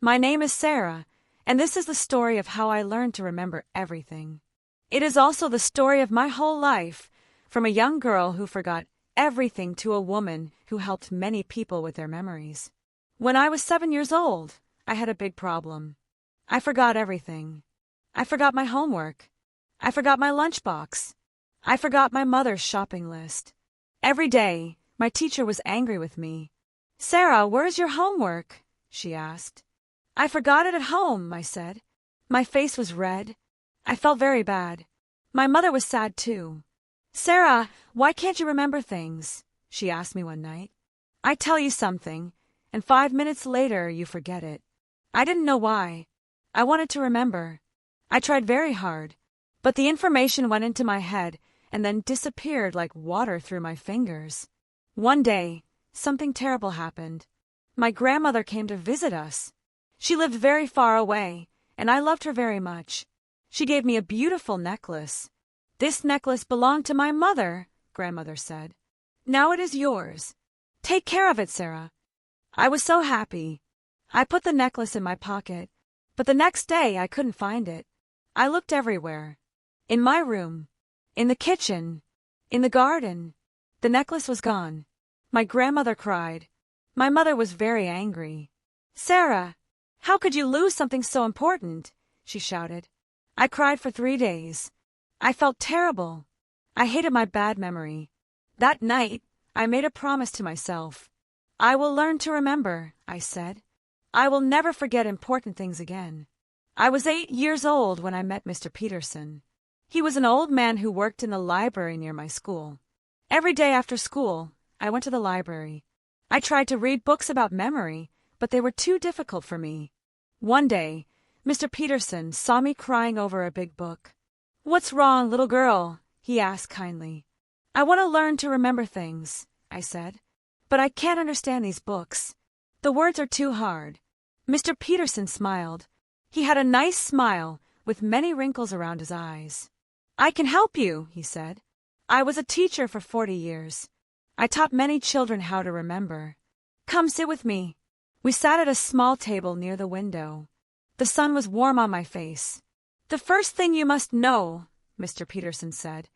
My name is Sarah, and this is the story of how I learned to remember everything. It is also the story of my whole life, from a young girl who forgot everything to a woman who helped many people with their memories. When I was 7 years old, I had a big problem. I forgot everything. I forgot my homework. I forgot my lunchbox. I forgot my mother's shopping list. Every day, my teacher was angry with me. "Sarah, where's your homework?" she asked. "I forgot it at home," I said. My face was red. I felt very bad. My mother was sad too. "Sarah, why can't you remember things?" she asked me one night. "I tell you something, and 5 minutes later you forget it." I didn't know why. I wanted to remember. I tried very hard, but the information went into my head and then disappeared like water through my fingers. One day, something terrible happened. My grandmother came to visit us. She lived very far away, and I loved her very much. She gave me a beautiful necklace. "This necklace belonged to my mother," grandmother said. "Now it is yours. Take care of it, Sarah." I was so happy. I put the necklace in my pocket, but the next day I couldn't find it. I looked everywhere. In my room, in the kitchen, in the garden. The necklace was gone. My grandmother cried. My mother was very angry. "Sarah, how could you lose something so important?" she shouted. I cried for 3 days. I felt terrible. I hated my bad memory. That night, I made a promise to myself. "I will learn to remember," I said. "I will never forget important things again." I was 8 years old when I met Mr. Peterson. He was an old man who worked in the library near my school. Every day after school, I went to the library. I tried to read books about memory, but they were too difficult for me. One day, Mr. Peterson saw me crying over a big book. "What's wrong, little girl?" he asked kindly. "I want to learn to remember things," I said. "But I can't understand these books. The words are too hard." Mr. Peterson smiled. He had a nice smile with many wrinkles around his eyes. "I can help you," he said. "I was a teacher for 40 years. I taught many children how to remember. Come sit with me." We sat at a small table near the window. The sun was warm on my face. "The first thing you must know," Mr. Peterson said,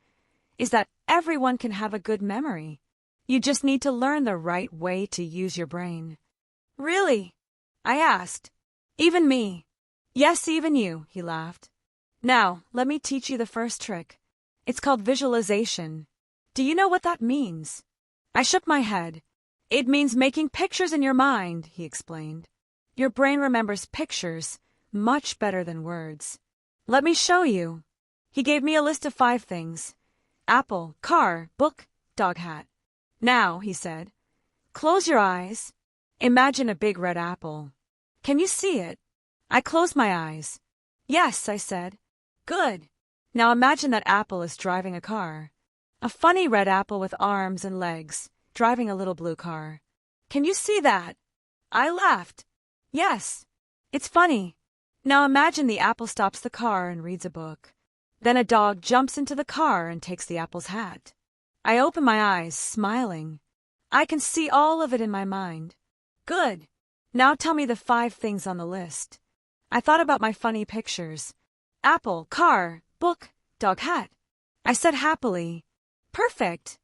"is that everyone can have a good memory. You just need to learn the right way to use your brain." "Really?" I asked. "Even me?" "Yes, even you," he laughed. "Now, let me teach you the first trick. It's called visualization. Do you know what that means?" I shook my head. "It means making pictures in your mind," he explained. "Your brain remembers pictures much better than words. Let me show you." He gave me a list of 5 things. Apple, car, book, dog, hat. "Now," he said, "close your eyes. Imagine a big red apple. Can you see it?" I closed my eyes. "Yes," I said. "Good. Now imagine that apple is driving a car. A funny red apple with arms and legs, driving a little blue car. Can you see that?" I laughed. "Yes. It's funny. Now imagine the apple stops the car and reads a book. Then a dog jumps into the car and takes the apple's hat." I opened my eyes, smiling. I can see all of it in my mind. "Good. Now tell me the 5 things on the list." I thought about my funny pictures. Apple, car, book, dog, hat. I said happily, "Perfect."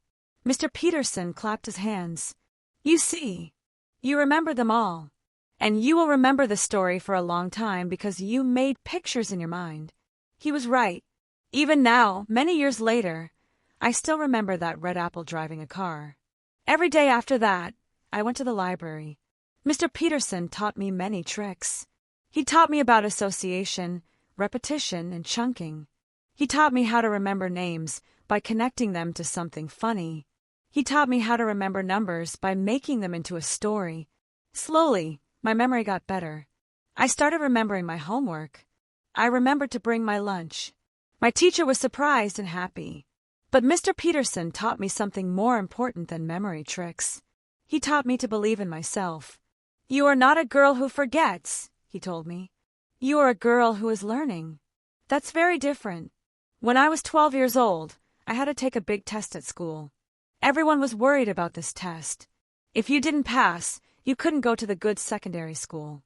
Mr. Peterson clapped his hands. "You see, you remember them all. And you will remember the story for a long time because you made pictures in your mind." He was right. Even now, many years later, I still remember that red apple driving a car. Every day after that, I went to the library. Mr. Peterson taught me many tricks. He taught me about association, repetition, and chunking. He taught me how to remember names by connecting them to something funny. He taught me how to remember numbers by making them into a story. Slowly, my memory got better. I started remembering my homework. I remembered to bring my lunch. My teacher was surprised and happy. But Mr. Peterson taught me something more important than memory tricks. He taught me to believe in myself. "You are not a girl who forgets," he told me. "You are a girl who is learning." That's very different. When I was 12 years old, I had to take a big test at school. Everyone was worried about this test. If you didn't pass, you couldn't go to the good secondary school.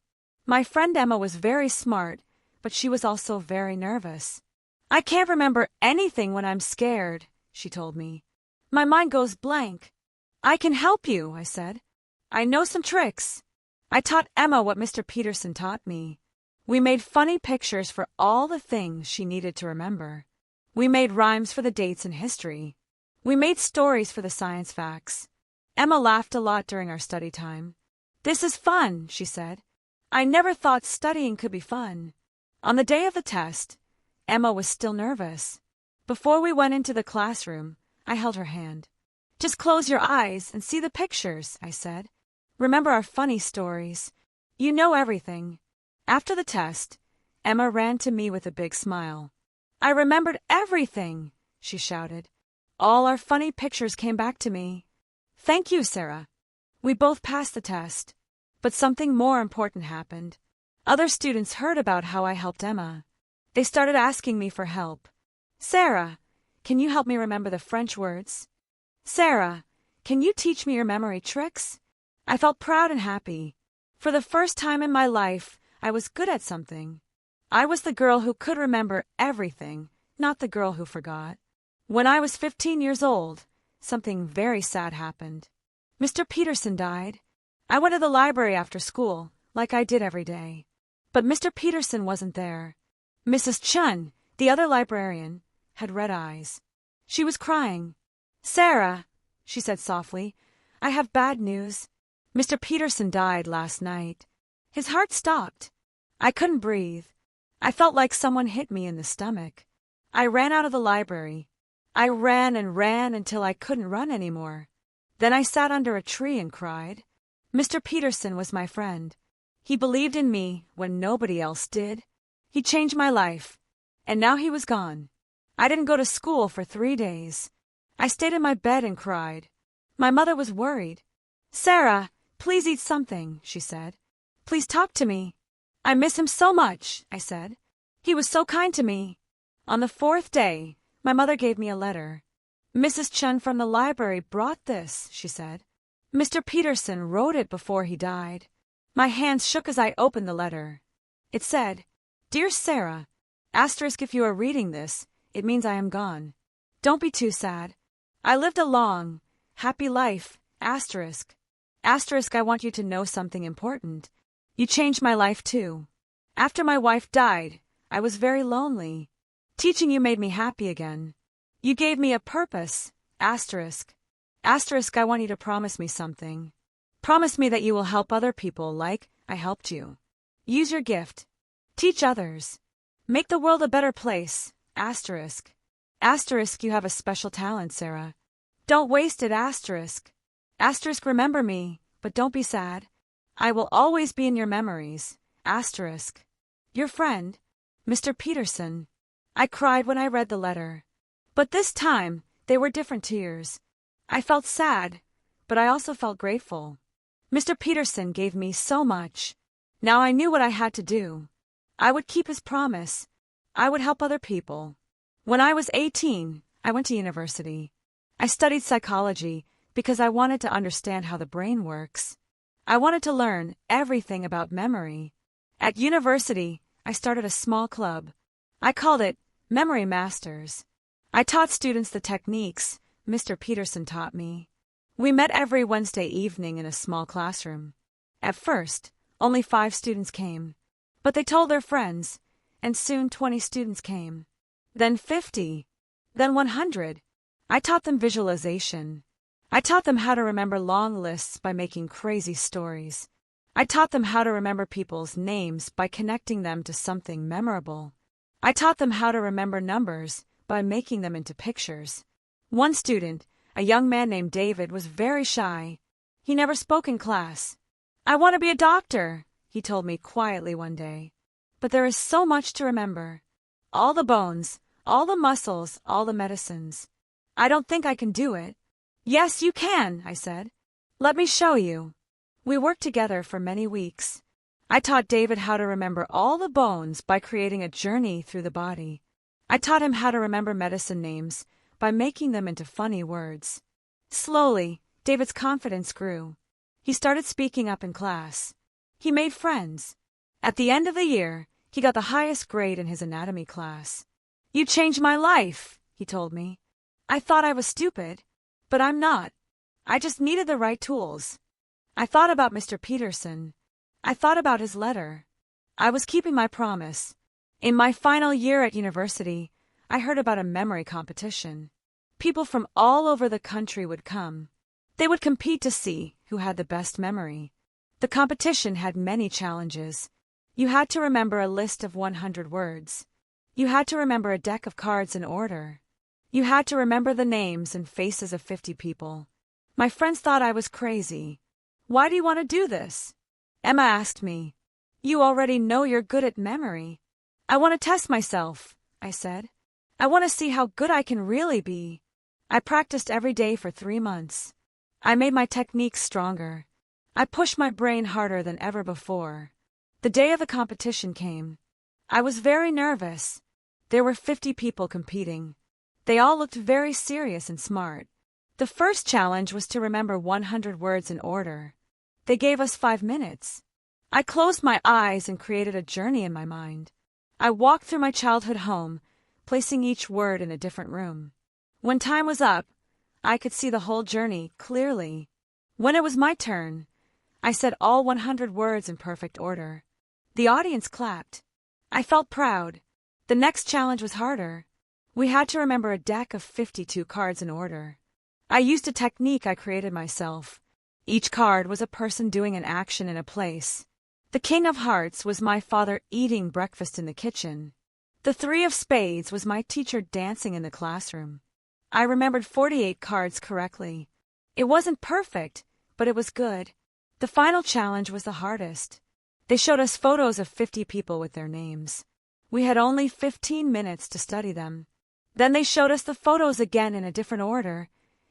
My friend Emma was very smart, but she was also very nervous. I can't remember anything when I'm scared, she told me. My mind goes blank. I can help you, I said. I know some tricks. I taught Emma what Mr. Peterson taught me. We made funny pictures for all the things she needed to remember. We made rhymes for the dates in history. We made stories for the science facts. Emma laughed a lot during our study time. This is fun, she said. I never thought studying could be fun. On the day of the test, Emma was still nervous. Before we went into the classroom, I held her hand. Just close your eyes and see the pictures, I said. Remember our funny stories. You know everything. After the test, Emma ran to me with a big smile. I remembered everything, she shouted. All our funny pictures came back to me. Thank you, Sarah. We both passed the test. But something more important happened. Other students heard about how I helped Emma. They started asking me for help. Sarah, can you help me remember the French words? Sarah, can you teach me your memory tricks? I felt proud and happy. For the first time in my life, I was good at something. I was the girl who could remember everything, not the girl who forgot. When I was 15 years old, something very sad happened. Mr. Peterson died. I went to the library after school, like I did every day. But Mr. Peterson wasn't there. Mrs. Chun, the other librarian, had red eyes. She was crying. Sarah, she said softly, I have bad news. Mr. Peterson died last night. His heart stopped. I couldn't breathe. I felt like someone hit me in the stomach. I ran out of the library. I ran and ran until I couldn't run anymore. Then I sat under a tree and cried. Mr. Peterson was my friend. He believed in me when nobody else did. He changed my life. And now he was gone. I didn't go to school for 3 days. I stayed in my bed and cried. My mother was worried. Sarah, please eat something, she said. Please talk to me. I miss him so much, I said. He was so kind to me. On the 4th day, my mother gave me a letter. Mrs. Chun from the library brought this, she said. Mr. Peterson wrote it before he died. My hands shook as I opened the letter. It said, Dear Sarah, asterisk if you are reading this, it means I am gone. Don't be too sad. I lived a long, happy life, asterisk. Asterisk, I want you to know something important. You changed my life too. After my wife died, I was very lonely. Teaching you made me happy again. You gave me a purpose, asterisk. Asterisk, I want you to promise me something. Promise me that you will help other people like I helped you. Use your gift. Teach others. Make the world a better place, asterisk. Asterisk, you have a special talent, Sarah. Don't waste it, asterisk. Asterisk, remember me, but don't be sad. I will always be in your memories, asterisk. Your friend, Mr. Peterson. I cried when I read the letter. But this time, they were different tears. I felt sad, but I also felt grateful. Mr. Peterson gave me so much. Now I knew what I had to do. I would keep his promise. I would help other people. When I was 18, I went to university. I studied psychology because I wanted to understand how the brain works. I wanted to learn everything about memory. At university, I started a small club. I called it Memory Masters. I taught students the techniques Mr. Peterson taught me. We met every Wednesday evening in a small classroom. At first, only 5 students came, but they told their friends, and soon 20 students came. Then 50, then 100. I taught them visualization. I taught them how to remember long lists by making crazy stories. I taught them how to remember people's names by connecting them to something memorable. I taught them how to remember numbers by making them into pictures. One student, a young man named David, was very shy. He never spoke in class. I want to be a doctor, he told me quietly one day. But there is so much to remember. All the bones, all the muscles, all the medicines. I don't think I can do it. Yes, you can, I said. Let me show you. We worked together for many weeks. I taught David how to remember all the bones by creating a journey through the body. I taught him how to remember medicine names by making them into funny words. Slowly, David's confidence grew. He started speaking up in class. He made friends. At the end of the year, he got the highest grade in his anatomy class. "You changed my life," he told me. I thought I was stupid, but I'm not. I just needed the right tools. I thought about Mr. Peterson. I thought about his letter. I was keeping my promise. In my final year at university, I heard about a memory competition. People from all over the country would come. They would compete to see who had the best memory. The competition had many challenges. You had to remember a list of 100 words. You had to remember a deck of cards in order. You had to remember the names and faces of 50 people. My friends thought I was crazy. "Why do you want to do this?" Emma asked me. "You already know you're good at memory." "I want to test myself," I said. "I want to see how good I can really be." I practiced every day for 3 months. I made my techniques stronger. I pushed my brain harder than ever before. The day of the competition came. I was very nervous. There were 50 people competing. They all looked very serious and smart. The first challenge was to remember 100 words in order. They gave us 5 minutes. I closed my eyes and created a journey in my mind. I walked through my childhood home, placing each word in a different room. When time was up, I could see the whole journey clearly. When it was my turn, I said all 100 words in perfect order. The audience clapped. I felt proud. The next challenge was harder. We had to remember a deck of 52 cards in order. I used a technique I created myself. Each card was a person doing an action in a place. The King of Hearts was my father eating breakfast in the kitchen. The 3 of Spades was my teacher dancing in the classroom. I remembered 48 cards correctly. It wasn't perfect, but it was good. The final challenge was the hardest. They showed us photos of 50 people with their names. We had only 15 minutes to study them. Then they showed us the photos again in a different order,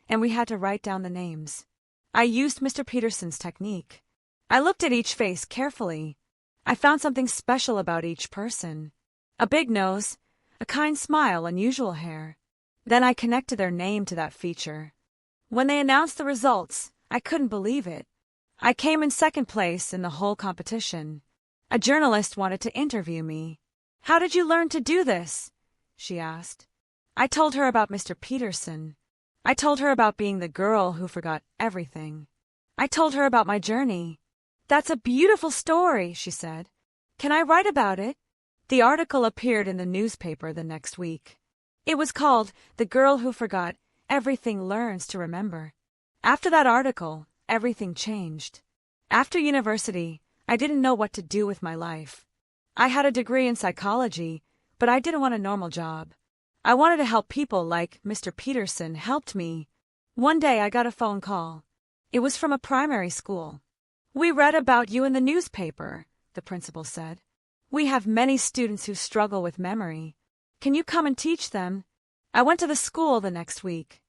and we had to write down the names. I used Mr. Peterson's technique. I looked at each face carefully. I found something special about each person. A big nose, a kind smile, unusual hair. Then I connected their name to that feature. When they announced the results, I couldn't believe it. I came in second place in the whole competition. A journalist wanted to interview me. "How did you learn to do this?" she asked. I told her about Mr. Peterson. I told her about being the girl who forgot everything. I told her about my journey. "That's a beautiful story," she said. "Can I write about it?" The article appeared in the newspaper the next week. It was called "The Girl Who Forgot Everything Learns to Remember." After that article, everything changed. After university, I didn't know what to do with my life. I had a degree in psychology, but I didn't want a normal job. I wanted to help people like Mr. Peterson helped me. One day I got a phone call. It was from a primary school. "We read about you in the newspaper," the principal said. "We have many students who struggle with memory. Can you come and teach them?" I went to the school the next week.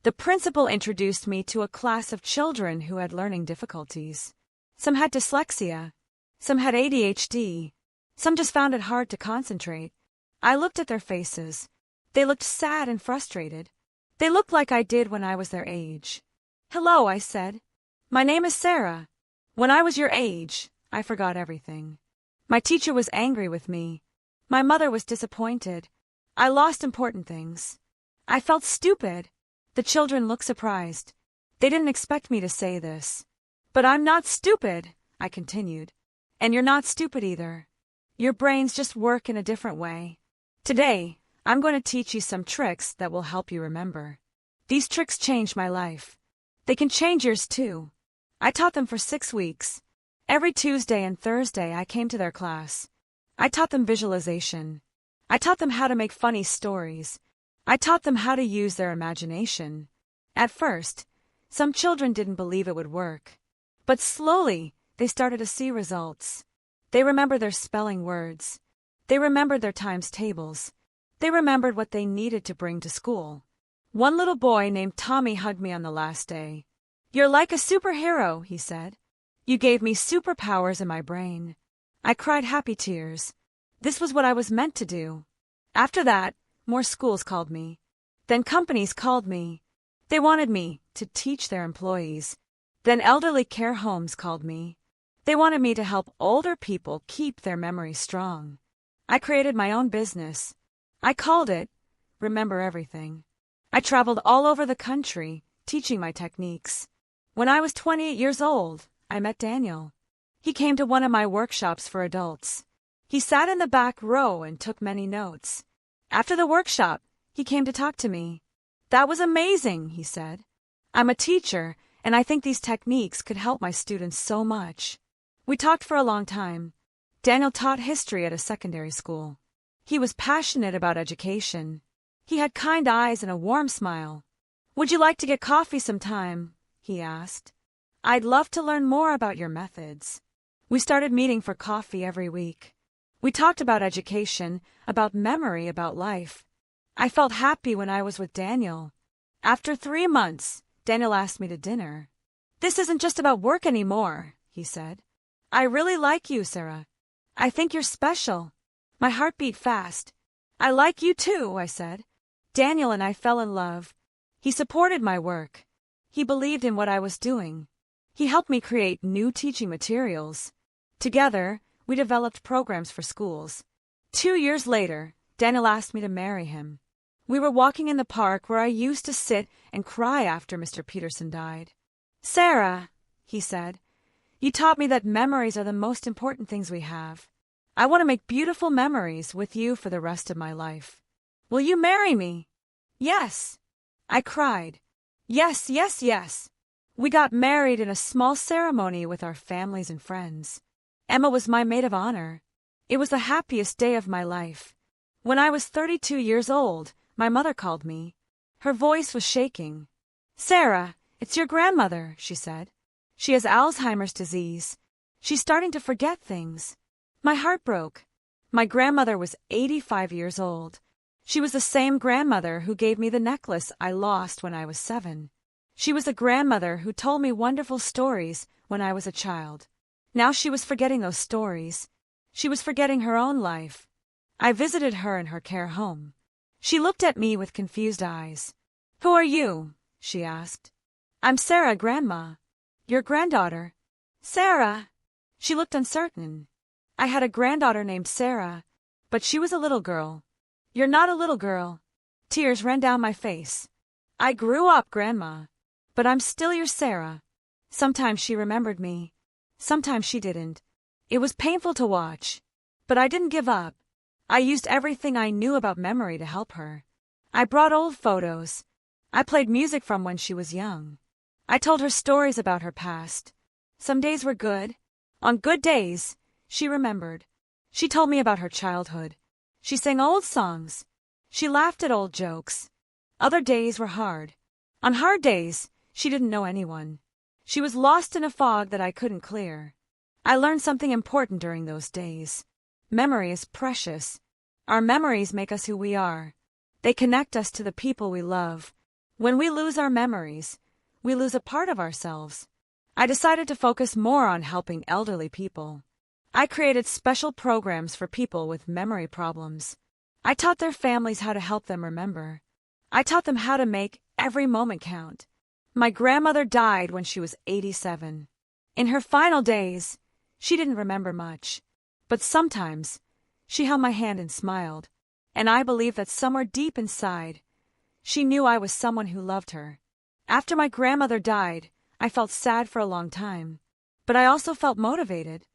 The principal introduced me to a class of children who had learning difficulties. Some had dyslexia. Some had ADHD. Some just found it hard to concentrate. I looked at their faces. They looked sad and frustrated. They looked like I did when I was their age. "Hello," I said. "My name is Sarah. When I was your age, I forgot everything. My teacher was angry with me. My mother was disappointed. I lost important things. I felt stupid." The children looked surprised. They didn't expect me to say this. "But I'm not stupid," I continued. "And you're not stupid either. Your brains just work in a different way. Today, I'm going to teach you some tricks that will help you remember. These tricks changed my life. They can change yours too." I taught them for 6 weeks. Every Tuesday and Thursday I came to their class. I taught them visualization. I taught them how to make funny stories. I taught them how to use their imagination. At first, some children didn't believe it would work. But slowly, they started to see results. They remembered their spelling words. They remembered their times tables. They remembered what they needed to bring to school. One little boy named Tommy hugged me on the last day. "You're like a superhero," he said. "You gave me superpowers in my brain." I cried happy tears. This was what I was meant to do. After that, more schools called me. Then companies called me. They wanted me to teach their employees. Then elderly care homes called me. They wanted me to help older people keep their memories strong. I created my own business. I called it Remember Everything. I traveled all over the country, teaching my techniques. When I was 28 years old, I met Daniel. He came to one of my workshops for adults. He sat in the back row and took many notes. After the workshop, he came to talk to me. "That was amazing," he said. "I'm a teacher, and I think these techniques could help my students so much." We talked for a long time. Daniel taught history at a secondary school. He was passionate about education. He had kind eyes and a warm smile. "Would you like to get coffee sometime?" he asked. "I'd love to learn more about your methods." We started meeting for coffee every week. We talked about education, about memory, about life. I felt happy when I was with Daniel. After 3 months, Daniel asked me to dinner. "This isn't just about work anymore," he said. "I really like you, Sarah. I think you're special." My heart beat fast. "I like you too," I said. Daniel and I fell in love. He supported my work. He believed in what I was doing. He helped me create new teaching materials. Together, we developed programs for schools. 2 years later, Daniel asked me to marry him. We were walking in the park where I used to sit and cry after Mr. Peterson died. "Sarah," he said, "you taught me that memories are the most important things we have. I want to make beautiful memories with you for the rest of my life. Will you marry me?" "Yes." I cried. "Yes, yes, yes." We got married in a small ceremony with our families and friends. Emma was my maid of honor. It was the happiest day of my life. When I was 32 years old, my mother called me. Her voice was shaking. "Sarah, it's your grandmother," she said. "She has Alzheimer's disease. She's starting to forget things." My heart broke. My grandmother was 85 years old. She was the same grandmother who gave me the necklace I lost when I was 7. She was the grandmother who told me wonderful stories when I was a child. Now she was forgetting those stories. She was forgetting her own life. I visited her in her care home. She looked at me with confused eyes. "Who are you?" she asked. "I'm Sarah, Grandma." "Your granddaughter." "Sarah." She looked uncertain. I had a granddaughter named Sarah, but she was a little girl. "You're not a little girl." Tears ran down my face. "I grew up, Grandma, but I'm still your Sarah." Sometimes she remembered me. Sometimes she didn't. It was painful to watch, but I didn't give up. I used everything I knew about memory to help her. I brought old photos. I played music from when she was young. I told her stories about her past. Some days were good. On good days, she remembered. She told me about her childhood. She sang old songs. She laughed at old jokes. Other days were hard. On hard days, she didn't know anyone. She was lost in a fog that I couldn't clear. I learned something important during those days. Memory is precious. Our memories make us who we are. They connect us to the people we love. When we lose our memories, we lose a part of ourselves. I decided to focus more on helping elderly people. I created special programs for people with memory problems. I taught their families how to help them remember. I taught them how to make every moment count. My grandmother died when she was 87. In her final days, she didn't remember much. But sometimes, she held my hand and smiled. And I believe that somewhere deep inside, she knew I was someone who loved her. After my grandmother died, I felt sad for a long time. But I also felt motivated.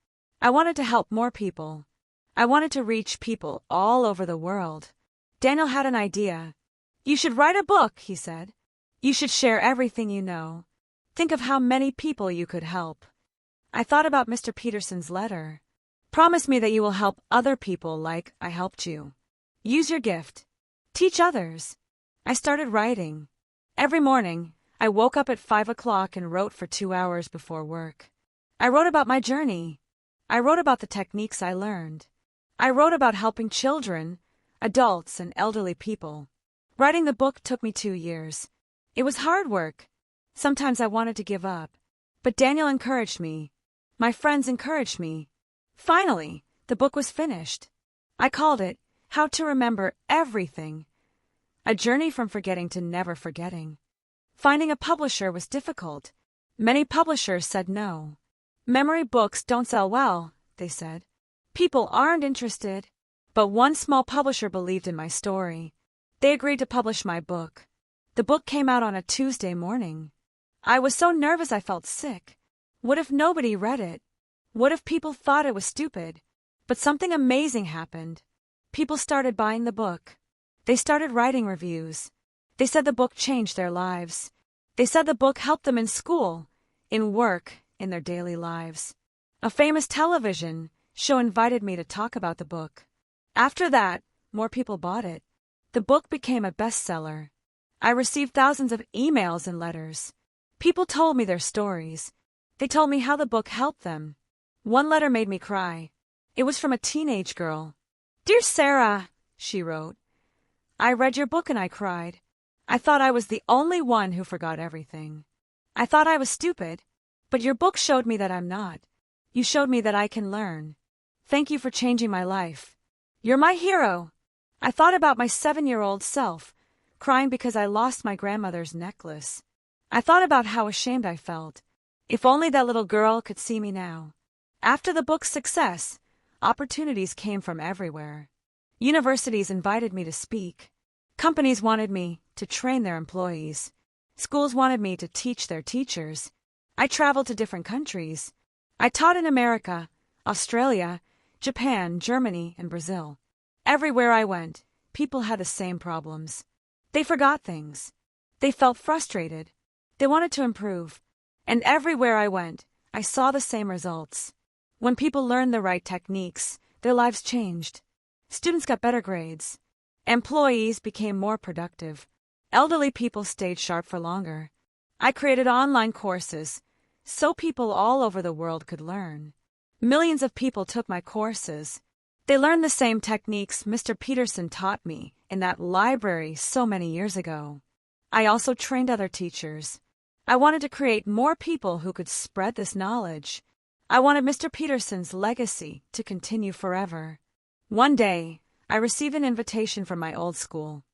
I wanted to help more people. I wanted to reach people all over the world. Daniel had an idea. "You should write a book," he said. "You should share everything you know. Think of how many people you could help." I thought about Mr. Peterson's letter. "Promise me that you will help other people like I helped you. Use your gift. Teach others." I started writing. Every morning, I woke up at 5 o'clock and wrote for 2 hours before work. I wrote about my journey. I wrote about the techniques I learned. I wrote about helping children, adults, and elderly people. Writing the book took me 2 years. It was hard work. Sometimes I wanted to give up. But Daniel encouraged me. My friends encouraged me. Finally, the book was finished. I called it How to Remember Everything. A journey from forgetting to never forgetting. Finding a publisher was difficult. Many publishers said no. Memory books don't sell well, they said. People aren't interested. But one small publisher believed in my story. They agreed to publish my book. The book came out on a Tuesday morning. I was so nervous I felt sick. What if nobody read it? What if people thought it was stupid? But something amazing happened. People started buying the book. They started writing reviews. They said the book changed their lives. They said the book helped them in school, in work, in their daily lives. A famous television show invited me to talk about the book. After that, more people bought it. The book became a bestseller. I received thousands of emails and letters. People told me their stories. They told me how the book helped them. One letter made me cry. It was from a teenage girl. "Dear Sarah," she wrote, "I read your book and I cried. I thought I was the only one who forgot everything. I thought I was stupid, but your book showed me that I'm not. You showed me that I can learn. Thank you for changing my life. You're my hero." I thought about my 7-year-old self, crying because I lost my grandmother's necklace. I thought about how ashamed I felt. If only that little girl could see me now. After the book's success, opportunities came from everywhere. Universities invited me to speak. Companies wanted me to train their employees. Schools wanted me to teach their teachers. I traveled to different countries. I taught in America, Australia, Japan, Germany, and Brazil. Everywhere I went, people had the same problems. They forgot things. They felt frustrated. They wanted to improve. And everywhere I went, I saw the same results. When people learned the right techniques, their lives changed. Students got better grades. Employees became more productive. Elderly people stayed sharp for longer. I created online courses so people all over the world could learn. Millions of people took my courses. They learned the same techniques Mr. Peterson taught me in that library so many years ago. I also trained other teachers. I wanted to create more people who could spread this knowledge. I wanted Mr. Peterson's legacy to continue forever. One day, I received an invitation from my old school.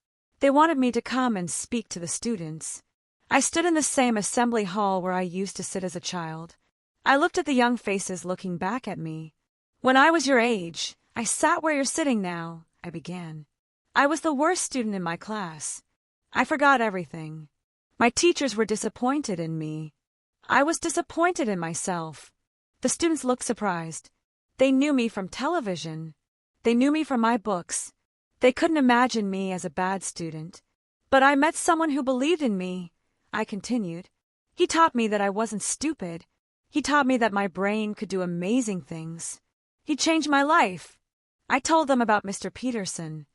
They wanted me to come and speak to the students. I stood in the same assembly hall where I used to sit as a child. I looked at the young faces looking back at me. "When I was your age, I sat where you're sitting now," I began. "I was the worst student in my class. I forgot everything. My teachers were disappointed in me. I was disappointed in myself." The students looked surprised. They knew me from television. They knew me from my books. They couldn't imagine me as a bad student. But I met someone who believed in me, I continued. He taught me that I wasn't stupid. He taught me that my brain could do amazing things. He changed my life. I told them about Mr. Peterson.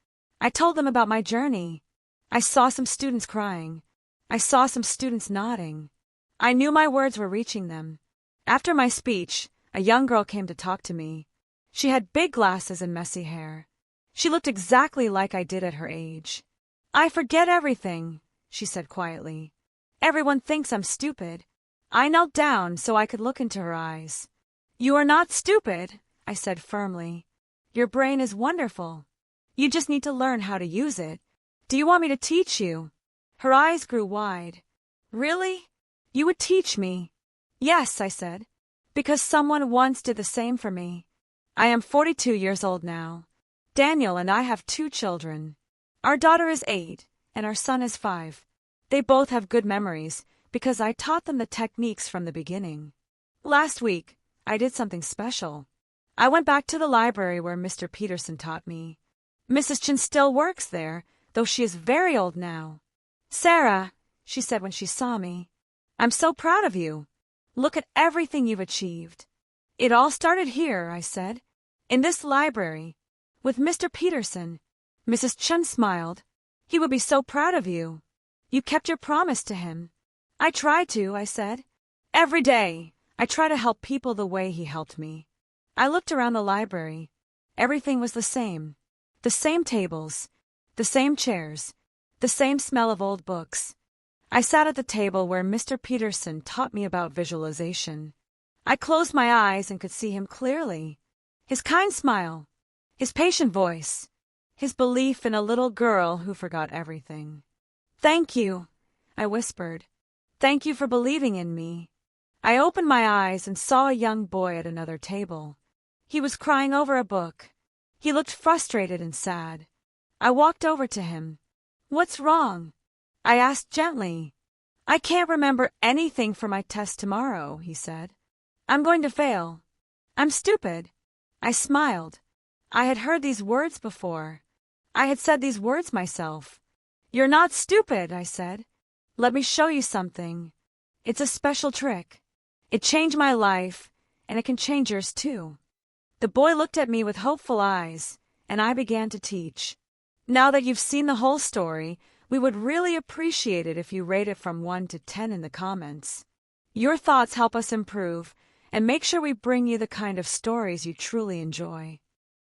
I told them about my journey. I saw some students crying. I saw some students nodding. I knew my words were reaching them. After my speech, a young girl came to talk to me. She had big glasses and messy hair. She looked exactly like I did at her age. "I forget everything," she said quietly. "Everyone thinks I'm stupid." I knelt down so I could look into her eyes. "You are not stupid," I said firmly. "Your brain is wonderful. You just need to learn how to use it. Do you want me to teach you?" Her eyes grew wide. "Really? You would teach me?" "Yes," I said, "because someone once did the same for me. I am 42 years old now. Daniel and I have 2 children. Our daughter is 8, and our son is 5. They both have good memories because I taught them the techniques from the beginning. Last week, I did something special. I went back to the library where Mr. Peterson taught me. Mrs. Chen still works there, though she is very old now. "Sarah," she said when she saw me, "I'm so proud of you. Look at everything you've achieved." "It all started here," I said, "in this library, with Mr. Peterson." Mrs. Chen smiled. "He would be so proud of you. You kept your promise to him." "I try to," I said. "Every day, I try to help people the way he helped me." I looked around the library. Everything was the same. The same tables, the same chairs, the same smell of old books. I sat at the table where Mr. Peterson taught me about visualization. I closed my eyes and could see him clearly. His kind smile, his patient voice, his belief in a little girl who forgot everything. "Thank you," I whispered. "Thank you for believing in me." I opened my eyes and saw a young boy at another table. He was crying over a book. He looked frustrated and sad. I walked over to him. "What's wrong?" I asked gently. "I can't remember anything for my test tomorrow," he said. "I'm going to fail. I'm stupid." I smiled. I had heard these words before. I had said these words myself. "You're not stupid," I said. "Let me show you something. It's a special trick. It changed my life, and it can change yours too." The boy looked at me with hopeful eyes, and I began to teach. Now that you've seen the whole story, we would really appreciate it if you rate it from 1 to 10 in the comments. Your thoughts help us improve and make sure we bring you the kind of stories you truly enjoy.